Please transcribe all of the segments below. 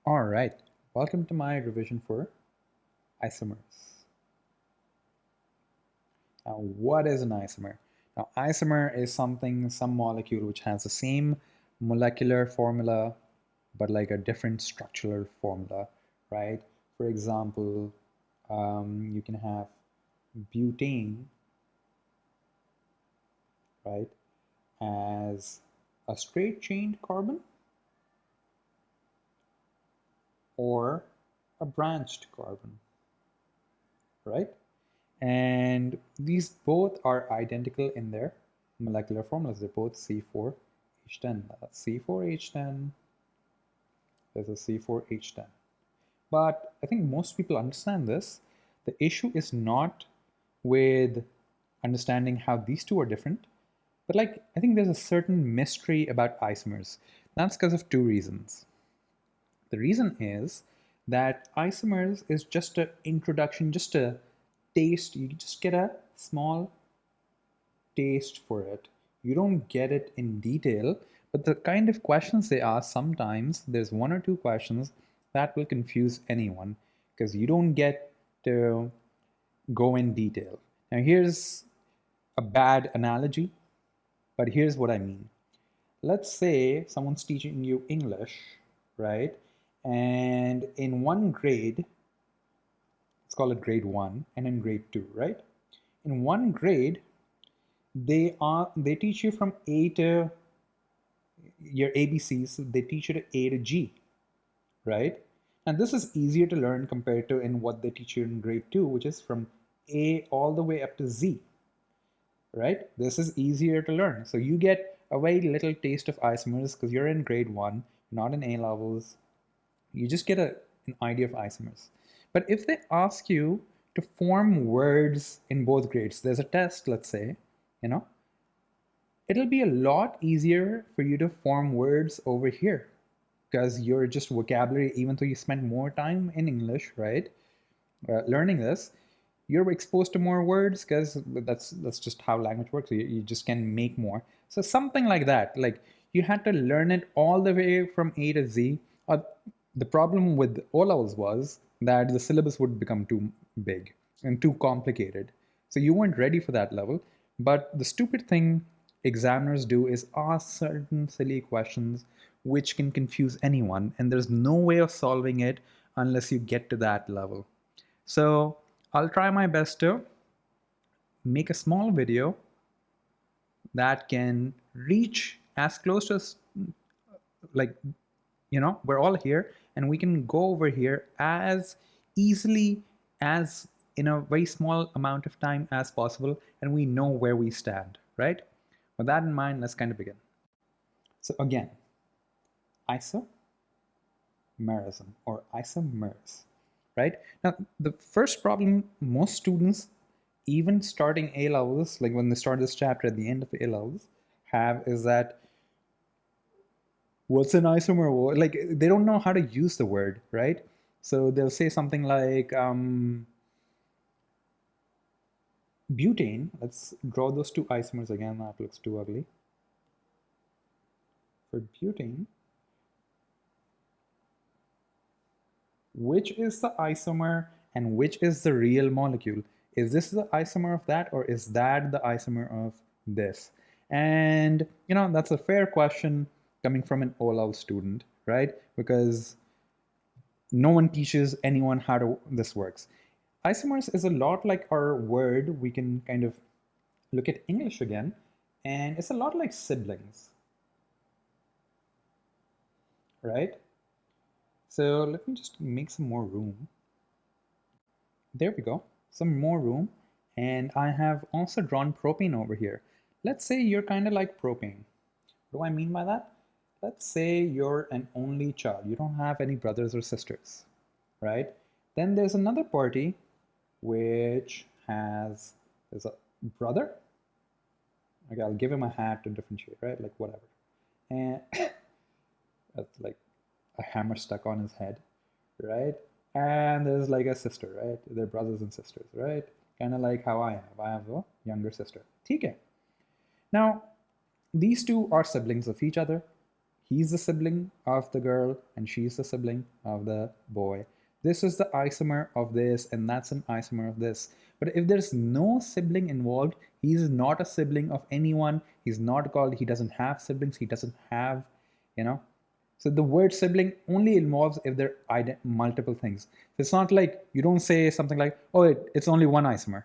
All right, welcome to my revision for isomers. Now, what is an isomer? Now, isomer is some molecule which has the same molecular formula, but like a different structural formula, right? For example, you can have butane, right, as a straight chained carbon or a branched carbon, right? And these both are identical in their molecular formulas. They're both C4H10. That's C4H10. There's a C4H10. But I think most people understand this. The issue is not with understanding how these two are different, but like I think there's a certain mystery about isomers. That's because of two reasons. The reason is that isomers is just an introduction, just a taste. You just get a small taste for it. You don't get it in detail, but the kind of questions they ask sometimes, there's one or two questions that will confuse anyone because you don't get to go in detail. Now, here's a bad analogy, but here's what I mean. Let's say someone's teaching you English, right? And in one grade, let's call it grade 1, and in grade 2, right? In one grade, they teach you from A to your ABCs. So they teach you to A to G, right? And this is easier to learn compared to in what they teach you in grade 2, which is from A all the way up to Z, right? This is easier to learn. So you get a very little taste of isomers because you're in grade 1, not in A levels. You just get an idea of isomers. But if they ask you to form words in both grades, there's a test, let's say, you know, it'll be a lot easier for you to form words over here because you're just vocabulary, even though you spend more time in English, right? Learning this, you're exposed to more words because that's just how language works. You just can make more. So something like that. Like you had to learn it all the way from A to Z. The problem with O levels was that the syllabus would become too big and too complicated. So you weren't ready for that level. But the stupid thing examiners do is ask certain silly questions which can confuse anyone, and there's no way of solving it unless you get to that level. So I'll try my best to make a small video that can reach as close to like, we're all here and we can go over here as easily as in a very small amount of time as possible, and we know where we stand, right? With that in mind, let's kind of begin. So again, isomerism or isomers, right? Now, the first problem most students, even starting A levels, like when they start this chapter at the end of A levels, have is that what's an isomer? Like they don't know how to use the word, right? So they'll say something like butane. Let's draw those two isomers again. That looks too ugly. For butane, which is the isomer and which is the real molecule? Is this the isomer of that, or is that the isomer of this? And that's a fair question coming from an O-level student, right? Because no one teaches anyone how this works. Isomers is a lot like our word. We can kind of look at English again, and it's a lot like siblings, right? So let me just make some more room. There we go, some more room. And I have also drawn propane over here. Let's say you're kind of like propane. What do I mean by that? Let's say you're an only child. You don't have any brothers or sisters, right? Then there's another party which there's a brother. Okay, I'll give him a hat to differentiate, right? Like whatever. And that's like a hammer stuck on his head, right? And there's like a sister, right? They're brothers and sisters, right? Kind of like how I have. I have a younger sister. Okay. Now, these two are siblings of each other. He's the sibling of the girl and she's the sibling of the boy. This is the isomer of this and that's an isomer of this. But if there's no sibling involved, he's not a sibling of anyone. He's not called, he doesn't have siblings, he doesn't have, you know. So the word sibling only involves if there are multiple things. It's not like you don't say something like, oh, it's only one isomer.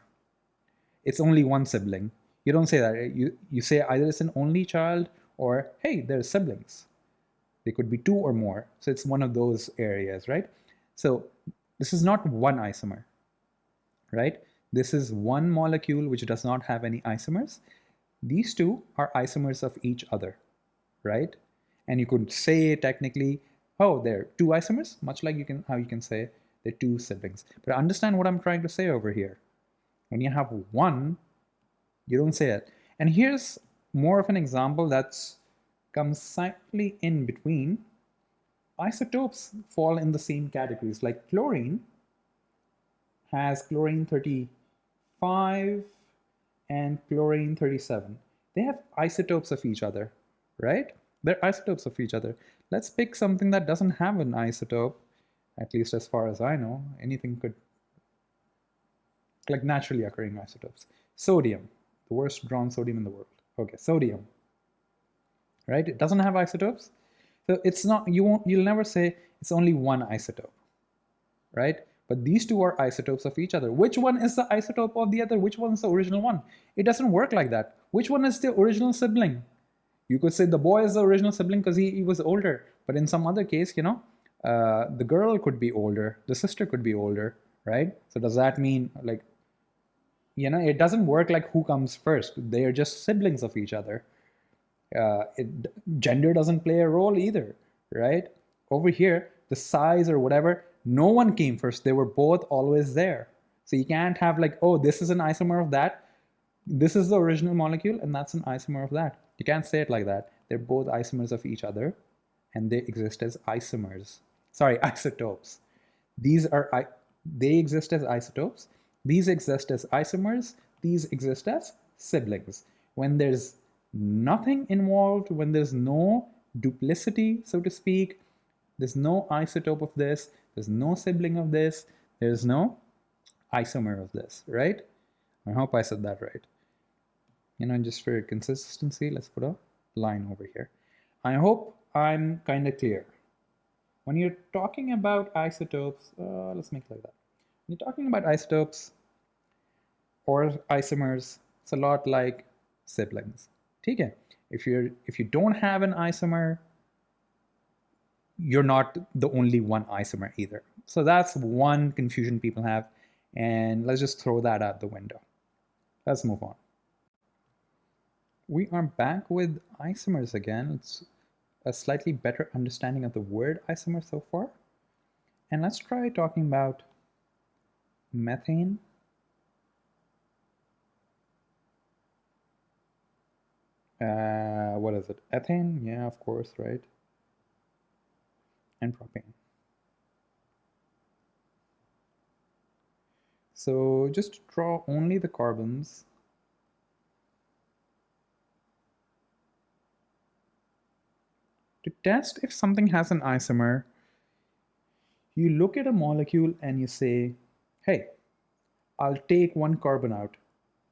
It's only one sibling. You don't say that. You say either it's an only child or, hey, there's siblings. They could be two or more. So it's one of those areas, right? So this is not one isomer, right? This is one molecule which does not have any isomers. These two are isomers of each other, right? And you could say technically, oh, they're two isomers, much like how you can say they're two siblings. But understand what I'm trying to say over here. When you have one, you don't say it. And here's more of an example that's comes slightly in between. Isotopes fall in the same categories. Like chlorine has chlorine 35 and chlorine 37. They have isotopes of each other, right? They're isotopes of each other. Let's pick something that doesn't have an isotope, at least as far as I know. Anything could, like naturally occurring isotopes. Sodium, the worst drawn sodium in the world. Okay, sodium, right? It doesn't have isotopes. So it's not, you'll never say it's only one isotope, right? But these two are isotopes of each other. Which one is the isotope of the other? Which one is the original one? It doesn't work like that. Which one is the original sibling? You could say the boy is the original sibling because he was older. But in some other case, the girl could be older. The sister could be older, right? So does that mean like, it doesn't work like who comes first. They are just siblings of each other. Gender doesn't play a role either, right? Over here, the size or whatever, no one came first. They were both always there. So you can't have like, oh, this is an isomer of that. This is the original molecule and that's an isomer of that. You can't say it like that. They're both isomers of each other and they exist as isomers. Sorry, isotopes. They exist as isotopes. These exist as isomers. These exist as siblings. When there's nothing involved, when there's no duplicity, so to speak, there's no isotope of this, there's no sibling of this, there's no isomer of this, right? I hope I said that right. Just for consistency, let's put a line over here. I hope I'm kind of clear. When you're talking about isotopes, let's make it like that. When you're talking about isotopes or isomers, it's a lot like siblings. Okay. If you don't have an isomer, you're not the only one isomer either. So that's one confusion people have, and let's just throw that out the window. Let's move on. We are back with isomers again. It's a slightly better understanding of the word isomer so far. And let's try talking about methane. What is it? Ethane? Yeah, of course, right? And propane. So just draw only the carbons. To test if something has an isomer, you look at a molecule and you say, hey, I'll take one carbon out.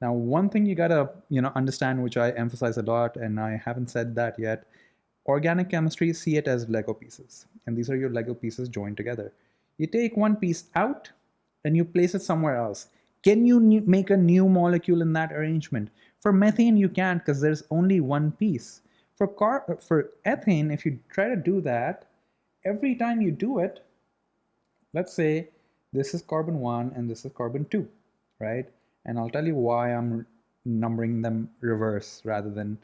Now, one thing you gotta understand, which I emphasize a lot, and I haven't said that yet, organic chemistry, see it as Lego pieces. And these are your Lego pieces joined together. You take one piece out and you place it somewhere else. Can you make a new molecule in that arrangement? For methane, you can't because there's only one piece. For ethane, if you try to do that, every time you do it, let's say this is carbon 1 and this is carbon 2, right? And I'll tell you why I'm numbering them reverse rather than,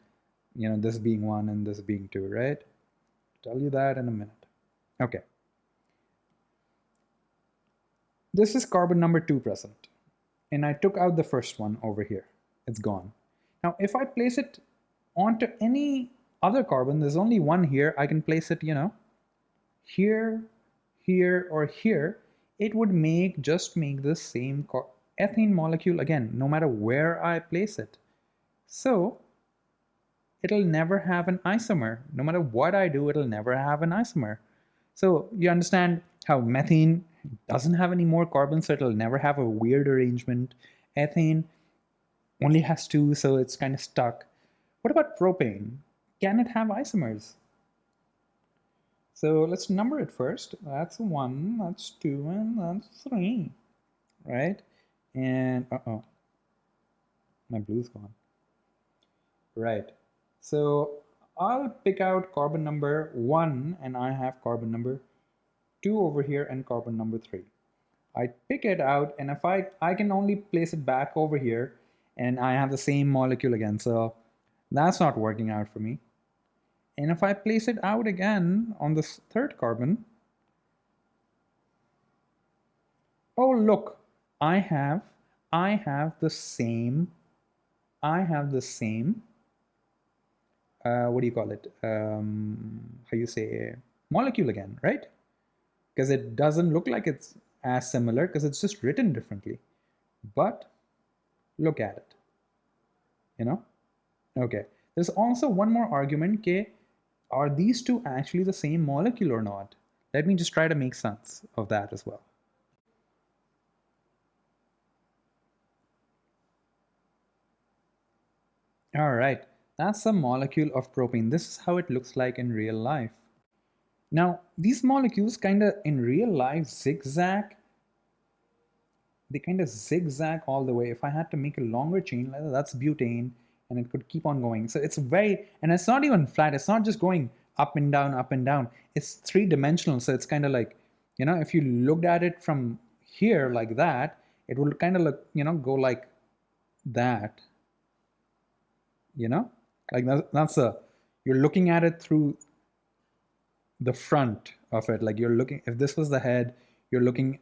this being 1 and this being 2, right? I'll tell you that in a minute. Okay. This is carbon number 2 present. And I took out the first one over here. It's gone. Now, if I place it onto any other carbon, there's only one here, I can place it, here, here, or here. It would just make the same ethane molecule again, no matter where I place it. So it'll never have an isomer. No matter what I do, it'll never have an isomer. So you understand how methane doesn't have any more carbon, so it'll never have a weird arrangement. Ethane only has two, so it's kind of stuck. What about propane? Can it have isomers? So let's number it first. That's 1, that's 2, and that's 3, right? And uh-oh, my blue's gone. Right. So I'll pick out carbon number 1, and I have carbon number 2 over here and carbon number 3. I pick it out, and if I can only place it back over here, and I have the same molecule again, so that's not working out for me. And if I place it out again on this third carbon, oh look, I have the same, what do you call it? How you say molecule again, right? Because it doesn't look like it's as similar because it's just written differently. But look at it, you know? Okay. There's also one more argument, okay? Are these two actually the same molecule or not? Let me just try to make sense of that as well. All right, that's a molecule of propane. This is how it looks like in real life. Now, these molecules kind of in real life zigzag. They kind of zigzag all the way. If I had to make a longer chain, that's butane, and it could keep on going. So it's very, and it's not even flat. It's not just going up and down, up and down. It's three-dimensional. So it's kind of like, you know, if you looked at it from here like that, it will kind of look, you know, go like that. You know, like that's a, you're looking at it through the front of it. Like you're looking, if this was the head, you're looking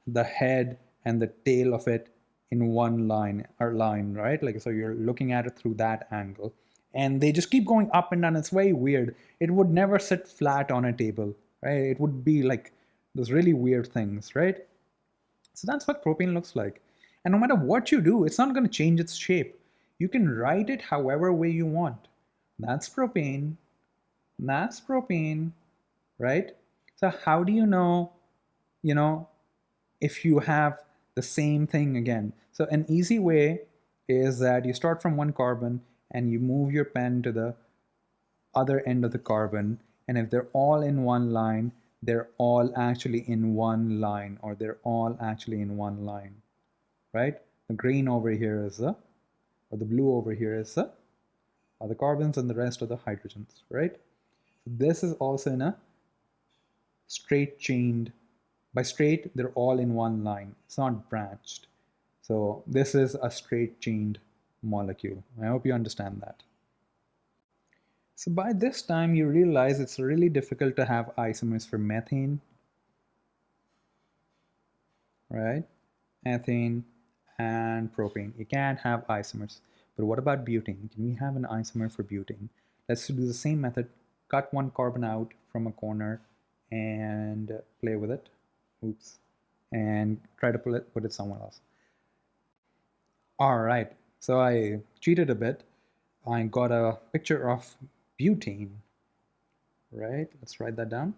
the head and the tail of it in one line, right? Like, so you're looking at it through that angle, and they just keep going up and down. It's very weird. It would never sit flat on a table, right? It would be like those really weird things, right? So that's what propane looks like. And no matter what you do, it's not going to change its shape. You can write it however way you want. That's propane. That's propane, right? So how do you know, if you have the same thing again? So an easy way is that you start from one carbon and you move your pen to the other end of the carbon, and if they're all in one line, they're all actually in one line, or they're all actually in one line, right? The green over here is the, or the blue over here is the, are the carbons, and the rest are the hydrogens, right? So this is also in a straight chained, by straight, they're all in one line. It's not branched. So this is a straight chained molecule. I hope you understand that. So by this time, you realize it's really difficult to have isomers for methane, right? Ethane and propane. You can't have isomers. But what about butane? Can we have an isomer for butane? Let's do the same method. Cut one carbon out from a corner and play with it. Oops. And try to put it somewhere else. All right. So I cheated a bit. I got a picture of butane. Right? Let's write that down.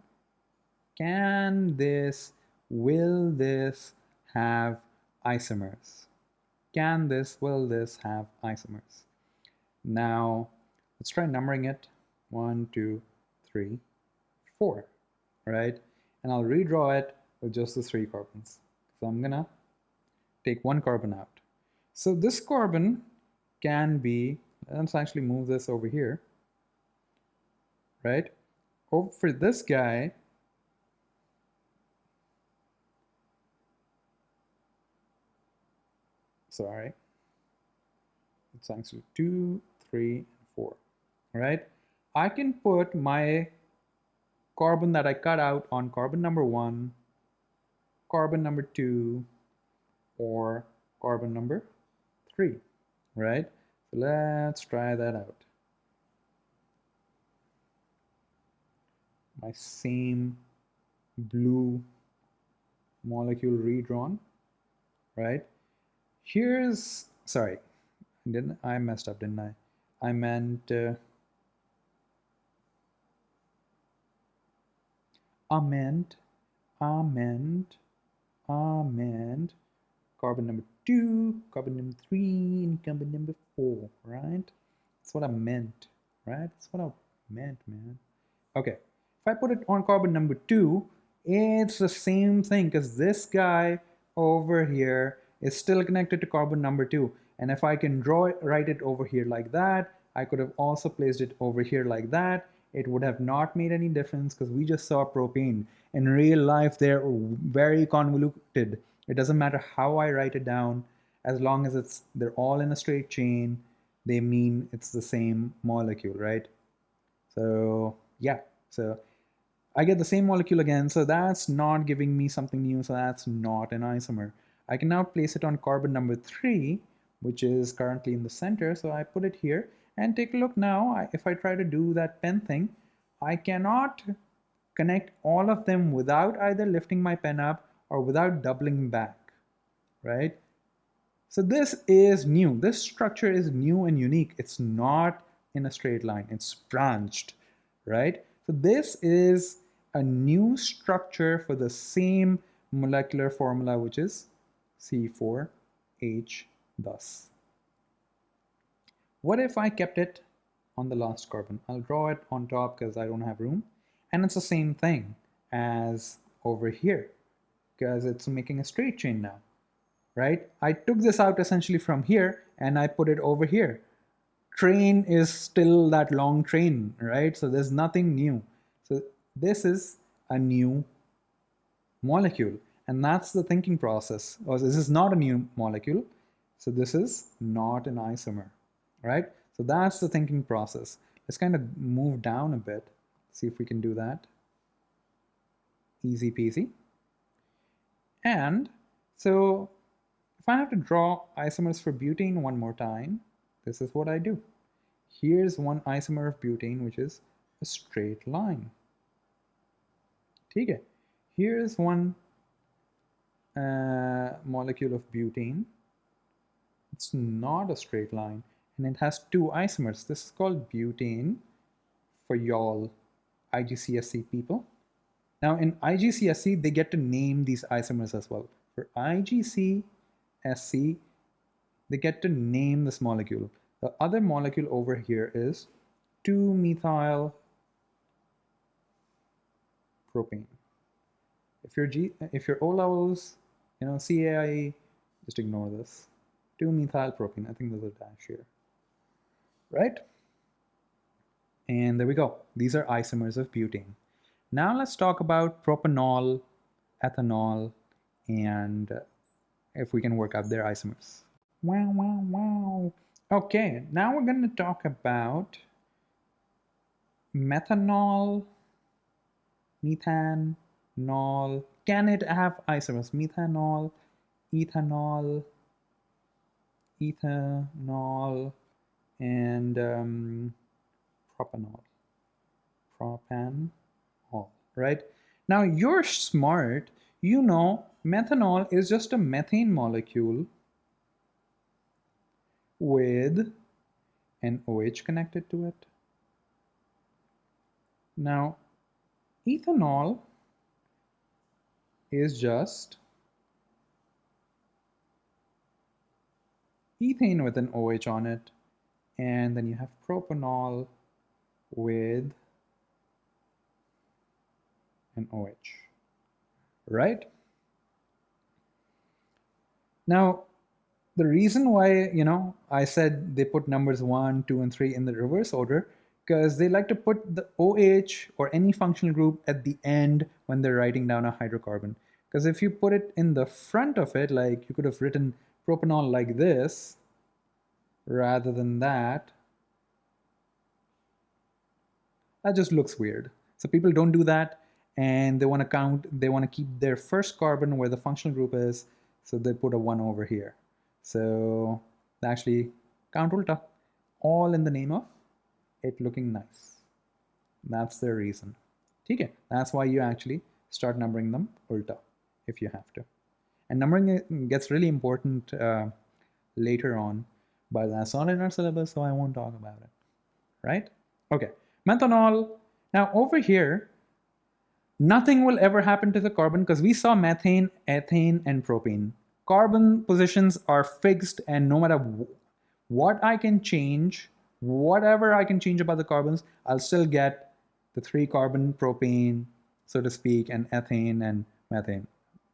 Will this have isomers? Will this have isomers? Now, let's try numbering it. 1, 2, 3, 4, right? And I'll redraw it with just the 3 carbons. So I'm gonna take 1 carbon out. So this carbon can be, let's actually move this over here, right? For this guy, sorry, it's actually 2, 3, 4, right? I can put my carbon that I cut out on carbon number 1, carbon number 2, or carbon number 3, right? So let's try that out. My same blue molecule redrawn, right? Here's, sorry, I messed up, didn't I? I meant amend, amend, amend, carbon number 2, carbon number 3, and carbon number 4, right? That's what I meant, right? That's what I meant, man. Okay, if I put it on carbon number 2, it's the same thing because this guy over here is still connected to carbon number 2. And if I can write it over here like that, I could have also placed it over here like that. It would have not made any difference because we just saw propane. In real life, they're very convoluted. It doesn't matter how I write it down, as long as they're all in a straight chain, they mean it's the same molecule, right? So yeah, so I get the same molecule again, so that's not giving me something new, so that's not an isomer. I can now place it on carbon number 3, which is currently in the center, so I put it here, and take a look now. If I try to do that pen thing, I cannot connect all of them without either lifting my pen up or without doubling back, right? So this is new. This structure is new and unique. It's not in a straight line. It's branched, right? So this is a new structure for the same molecular formula, which is C4H thus. What if I kept it on the last carbon? I'll draw it on top because I don't have room. And it's the same thing as over here because it's making a straight chain now, right? I took this out essentially from here and I put it over here. Train is still that long train, right? So there's nothing new. So this is a new molecule, and that's the thinking process. Or this is not a new molecule, so this is not an isomer, right? So that's the thinking process. Let's kind of move down a bit, see if we can do that. Easy peasy. And so if I have to draw isomers for butane one more time, this is what I do. Here's one isomer of butane, which is a straight line. Okay. Here's one molecule of butane. It's not a straight line, and it has two isomers. This is called butane for y'all IGCSE people. Now in IGCSE, they get to name these isomers as well. For IGCSE, they get to name this molecule. The other molecule over here is 2-methyl propane. If your O levels, CAIE, just ignore this. 2-methyl propane. I think there's a dash here, right? And there we go. These are isomers of butane. Now let's talk about propanol, ethanol, and if we can work out their isomers. Wow, wow, wow. Okay, now we're going to talk about methanol, methanol. Can it have isomers? Methanol, ethanol, ethanol, and propanol, right? Now you're smart. You know methanol is just a methane molecule with an OH connected to it. Now, ethanol is just ethane with an OH on it, and then you have propanol with an OH, right? Now, the reason why, I said they put numbers 1, 2, and 3 in the reverse order, because they like to put the OH or any functional group at the end when they're writing down a hydrocarbon. Because if you put it in the front of it, like you could have written propanol like this, rather than that, that just looks weird. So people don't do that, and they want to keep their first carbon where the functional group is, so they put a 1 over here. So they actually count ulta, all in the name of it looking nice. That's their reason. Okay, that's why you actually start numbering them ulta if you have to. And numbering gets really important later on, but that's not in our syllabus, so I won't talk about it, right? Okay, methanol. Now over here, Nothing will ever happen to the carbon because we saw methane, ethane, and propane. Carbon positions are fixed, and no matter what I can change, whatever I can change about the carbons, I'll still get the 3 carbon propane, so to speak, and ethane and methane.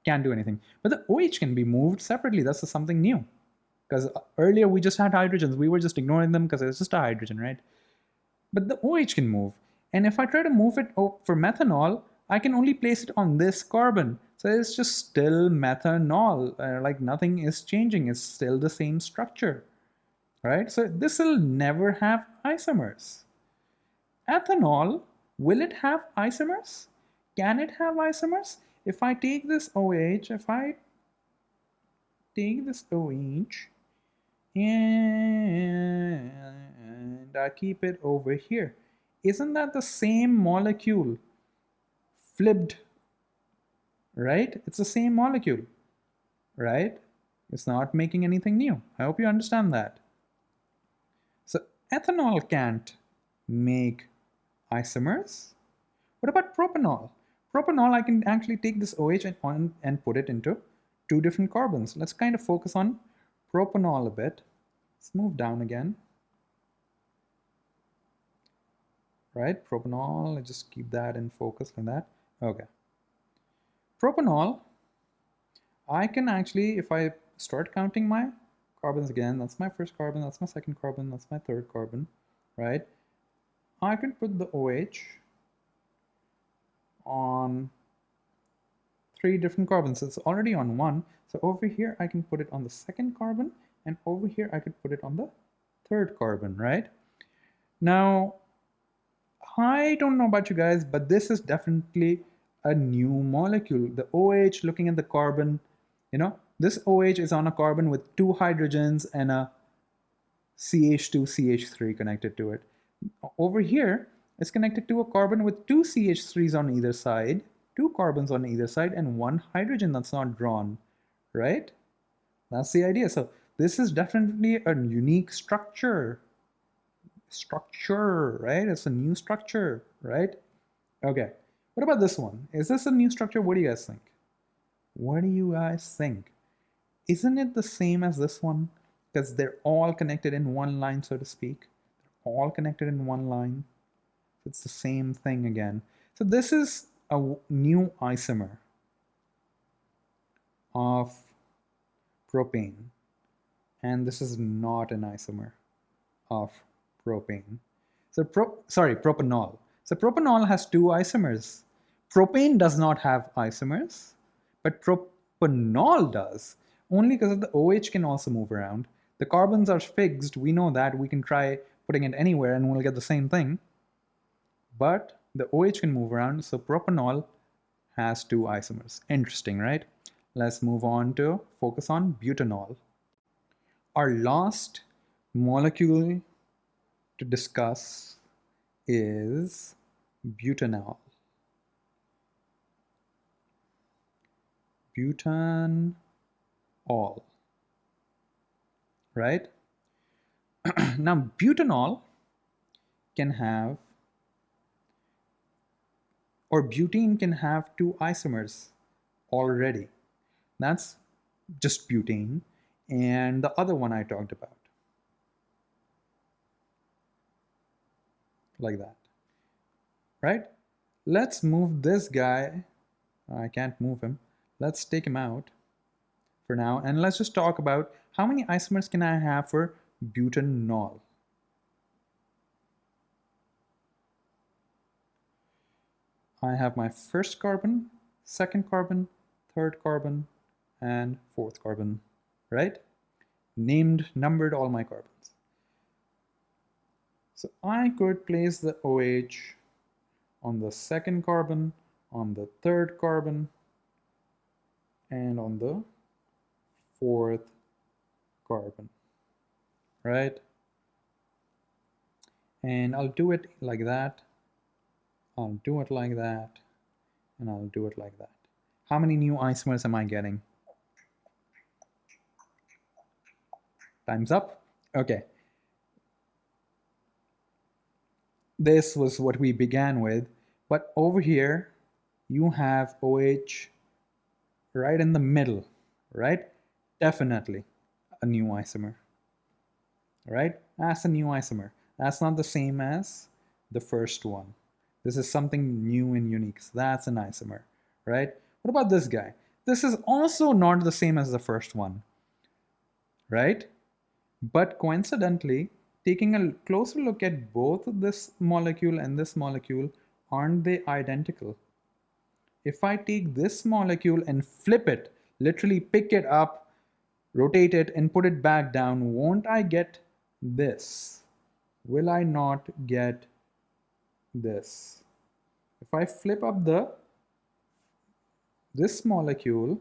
Can't do anything. But the OH can be moved separately. That's something new. Because earlier we just had hydrogens. We were just ignoring them because it's just a hydrogen, right? But the OH can move. And if I try to move it for methanol, I can only place it on this carbon. So it's just still methanol. Like nothing is changing. It's still the same structure, right? So this will never have isomers. Ethanol, will it have isomers? Can it have isomers? If I take this OH, if I take this OH and I keep it over here, isn't that the same molecule flipped, right? It's the same molecule, right? It's not making anything new. I hope you understand that. So ethanol can't make isomers. What about propanol? Propanol, I can actually take this OH and put it into 2 different carbons. Let's kind of focus on propanol a bit. Let's move down again. Right, propanol, I just keep that in focus like that. Okay. Propanol, I can actually, if I start counting my carbons again, that's my first carbon, that's my second carbon, that's my third carbon, right? I can put the OH on 3 different carbons. It's already on 1. So over here, I can put it on the second carbon, and over here, I could put it on the third carbon, right? Now, I don't know about you guys, but this is definitely a new molecule. The OH, looking at the carbon, this OH is on a carbon with 2 hydrogens and a CH2, CH3 connected to it. Over here, it's connected to a carbon with 2 CH3s on either side, 2 carbons on either side, and 1 hydrogen that's not drawn, right? That's the idea. So this is definitely a unique structure, right? It's a new structure, right? Okay, what about this one? Is this a new structure? What do you guys think? What do you guys think? Isn't it the same as this one? Because they're all connected in one line, so to speak. They're all connected in one line. It's the same thing again. So this is a new isomer of propane. And this is not an isomer of propane. So propanol. So propanol has 2 isomers. Propane does not have isomers, but propanol does, only because of the OH can also move around. The carbons are fixed. We know that. We can try putting it anywhere and we'll get the same thing. But the OH can move around, so propanol has 2 isomers. Interesting, right? Let's move on to focus on butanol. Our last molecule to discuss is butanol. Butanol, right? Now, butanol can have, or butane can have 2 isomers already. That's just butane and the other one I talked about. Like that, right? Let's move this guy. I can't move him. Let's take him out for now, and let's just talk about how many isomers can I have for butanol. I have my first carbon, second carbon, third carbon, and fourth carbon, right? Numbered all my carbons. So I could place the OH on the second carbon, on the third carbon, and on the fourth carbon, right? And I'll do it like that. I'll do it like that, and I'll do it like that. How many new isomers am I getting? Time's up. Okay. This was what we began with, but over here, you have OH right in the middle, right? Definitely a new isomer, right? That's a new isomer. That's not the same as the first one. This is something new and unique. So that's an isomer, right? What about this guy? This is also not the same as the first one, right? But coincidentally, taking a closer look at both this molecule and this molecule, aren't they identical? If I take this molecule and flip it, literally pick it up, rotate it and put it back down, won't I get this? Will I not get this? If I flip up this molecule,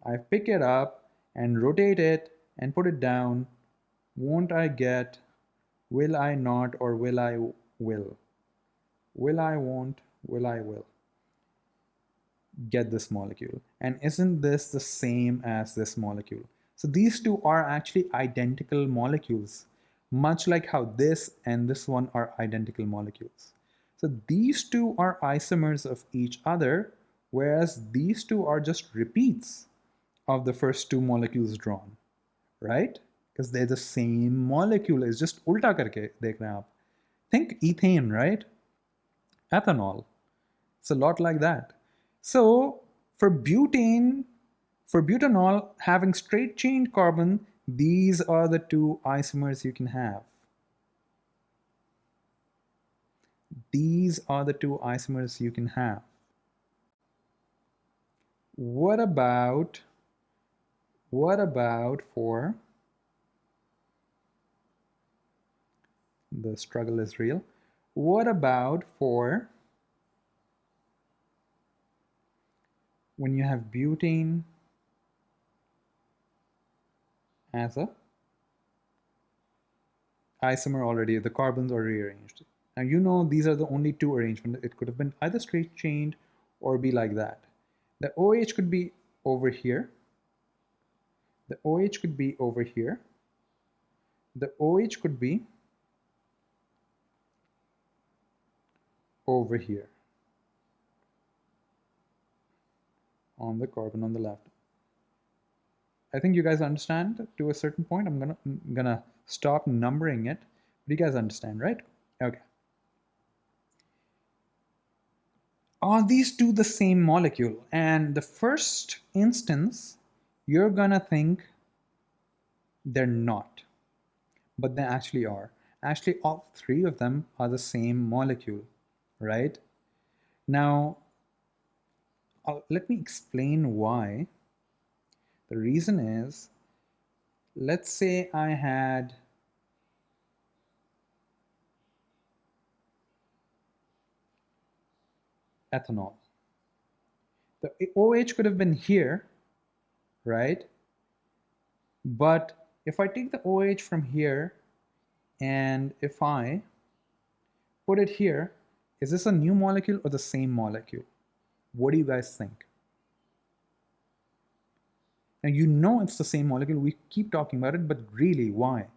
I pick it up and rotate it and put it down, won't I get, will I not, or will I will? Will I won't, will I will get this molecule? And isn't this the same as this molecule? So these two are actually identical molecules, much like how this and this one are identical molecules. So these two are isomers of each other, whereas these two are just repeats of the first two molecules drawn, right? Because they're the same molecule. It's just ulta karke dekh rahe hain aap. Think ethane, right? Ethanol. It's a lot like that. So for butane, for butanol having straight chained carbon, these are the two isomers you can have. These are the two isomers you can have. What about for, the struggle is real. What about for when you have butane as a isomer already, the carbons are rearranged. Now you know these are the only two arrangements. It could have been either straight chained or be like that. The OH could be over here. The OH could be over here. The OH could be over here on the carbon on the left. I think you guys understand to a certain point. I'm gonna stop numbering it, but you guys understand, right? Okay. Are these two the same molecule? And the first instance, you're gonna think they're not, but they actually are. Actually, all three of them are the same molecule, right? Now, let me explain why. The reason is, let's say I had ethanol. The OH could have been here, right? But if I take the OH from here and if I put it here, is this a new molecule or the same molecule? What do you guys think? Now you know it's the same molecule, we keep talking about it, but really why?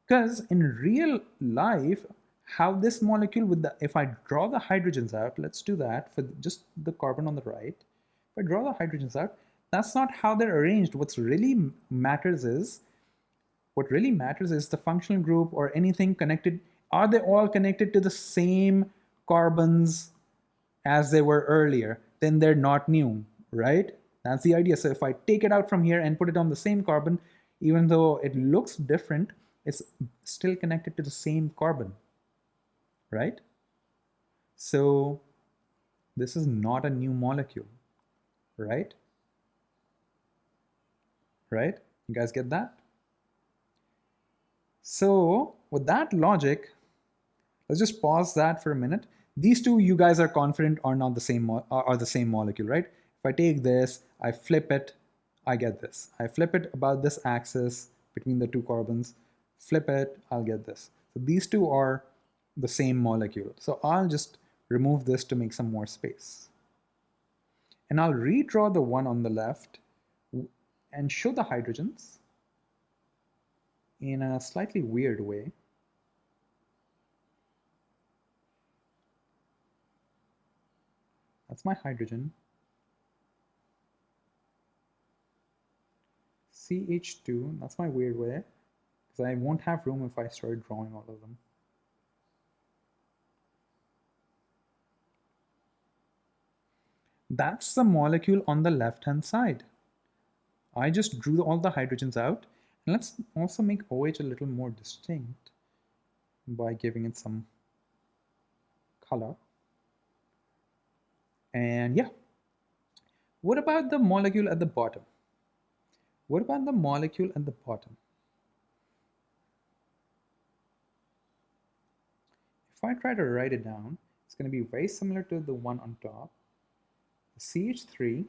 Because in real life, how this molecule with the, if I draw the hydrogens out, let's do that for just the carbon on the right. If I draw the hydrogens out, that's not how they're arranged. What really matters is the functional group or anything connected. Are they all connected to the same carbons as they were earlier? Then they're not new, right? That's the idea. So if I take it out from here and put it on the same carbon, even though it looks different, it's still connected to the same carbon, right? So this is not a new molecule, right? Right? You guys get that? So with that logic, let's just pause that for a minute. These two, you guys are confident are not the same, are the same molecule, right? If I take this, I flip it, I get this. I flip it about this axis between the two carbons, flip it, I'll get this. So these two are the same molecule. So I'll just remove this to make some more space. And I'll redraw the one on the left and show the hydrogens in a slightly weird way. That's my hydrogen. CH2, that's my weird way, because I won't have room if I start drawing all of them. That's the molecule on the left-hand side. I just drew all the hydrogens out. And let's also make OH a little more distinct by giving it some color. And yeah, what about the molecule at the bottom? What about the molecule at the bottom? If I try to write it down, it's going to be very similar to the one on top. The CH3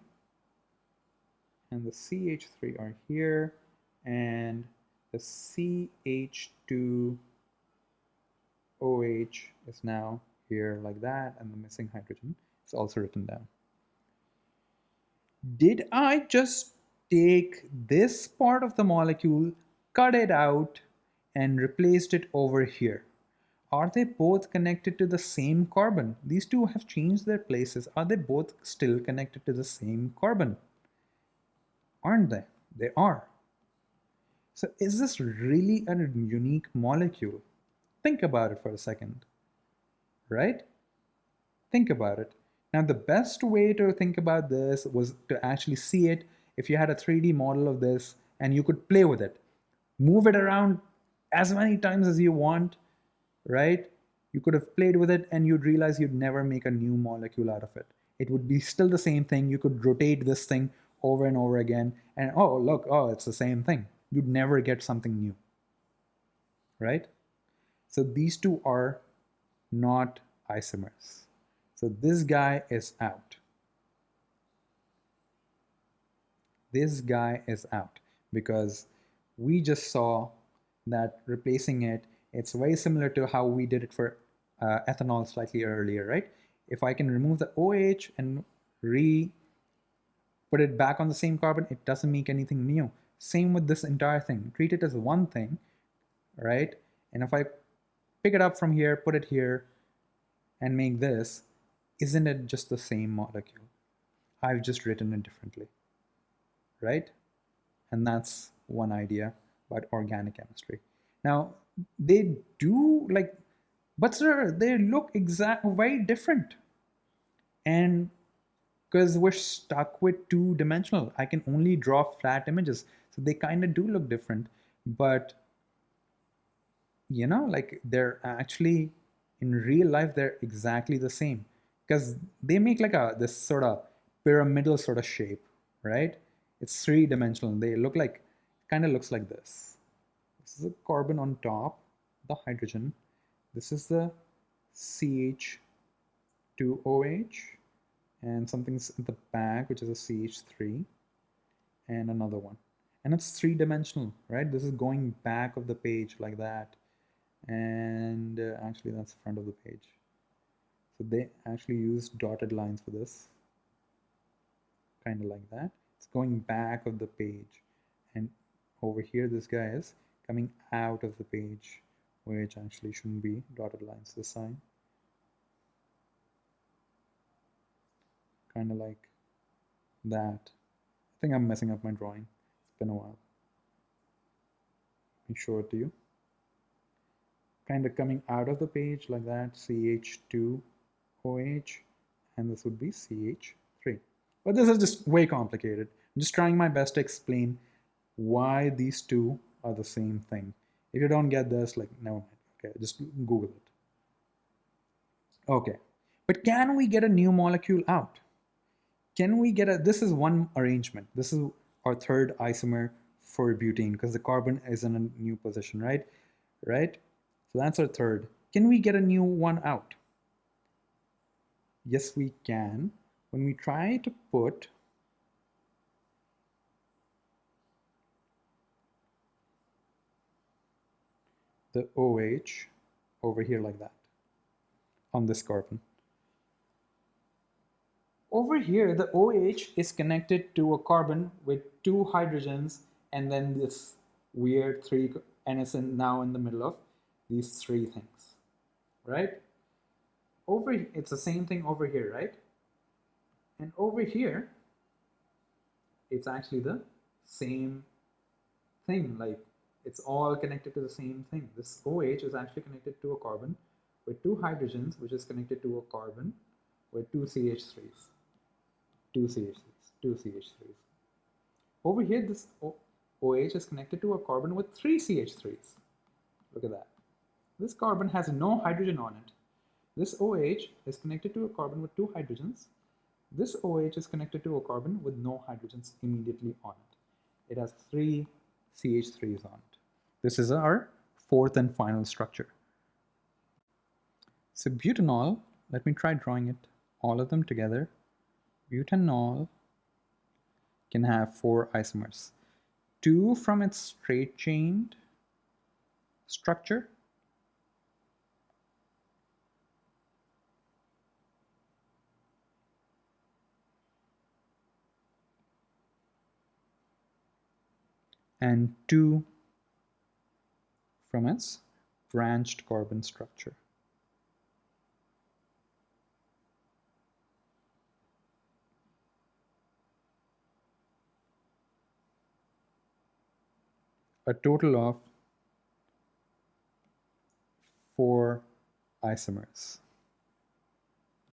and the CH3 are here, and the CH2OH is now here like that, and the missing hydrogen is also written down. Did I just take this part of the molecule, cut it out, and replaced it over here? Are they both connected to the same carbon? These two have changed their places. Are they both still connected to the same carbon? Aren't they? They are. So is this really a unique molecule? Think about it for a second, right? Think about it. Now, the best way to think about this was to actually see it if you had a 3D model of this and you could play with it. Move it around as many times as you want, right? You could have played with it and you'd realize you'd never make a new molecule out of it. It would be still the same thing. You could rotate this thing over and over again and oh, look, oh, it's the same thing. You'd never get something new, right? So these two are not isomers. So this guy is out. This guy is out because we just saw that replacing it, it's very similar to how we did it for ethanol slightly earlier, right? If I can remove the OH and put it back on the same carbon, it doesn't make anything new. Same with this entire thing. Treat it as one thing, right? And if I pick it up from here, put it here, and make this, isn't it just the same molecule? I've just written it differently, right? And that's one idea about organic chemistry. Now, they do like, but sir, they look very different. And because we're stuck with two-dimensional, I can only draw flat images. So they kind of do look different, but you know, like they're actually, in real life, they're exactly the same because they make like this sort of pyramidal sort of shape, right? It's three-dimensional. They look like, kind of looks like this. This is a carbon on top, the hydrogen. This is the CH2OH, and something's at the back, which is a CH3, and another one. And it's three-dimensional, right? This is going back of the page like that. And actually that's the front of the page. So they actually use dotted lines for this, kind of like that. It's going back of the page, and over here this guy is coming out of the page, which actually shouldn't be dotted lines this sign. Kind of like that. I think I'm messing up my drawing. It's been a while. Let me show it to you. Kind of coming out of the page like that, CH2OH, and this would be CH3. But this is just way complicated. I'm just trying my best to explain why these two are the same thing. If you don't get this, like, never mind. Okay, just Google it. Okay, but can we get a new molecule out? Can we get this is one arrangement. This is our third isomer for butane because the carbon is in a new position, right? Right? So that's our third. Can we get a new one out? Yes, we can. When we try to put the OH over here like that on this carbon. Over here, the OH is connected to a carbon with two hydrogens and then this weird three, and it's now in the middle of these three things, right? It's the same thing over here, right? And over here, it's actually the same thing, like it's all connected to the same thing. This OH is actually connected to a carbon with two hydrogens, which is connected to a carbon with two CH3s, two CH3s, two CH3s. Over here, this OH is connected to a carbon with three CH3s. Look at that. This carbon has no hydrogen on it. This OH is connected to a carbon with two hydrogens. This OH is connected to a carbon with no hydrogens immediately on it. It has three CH3s on it. This is our fourth and final structure. So butanol, let me try drawing it, all of them together. Butanol can have four isomers. Two from its straight chained structure, and two from its branched carbon structure. A total of four isomers.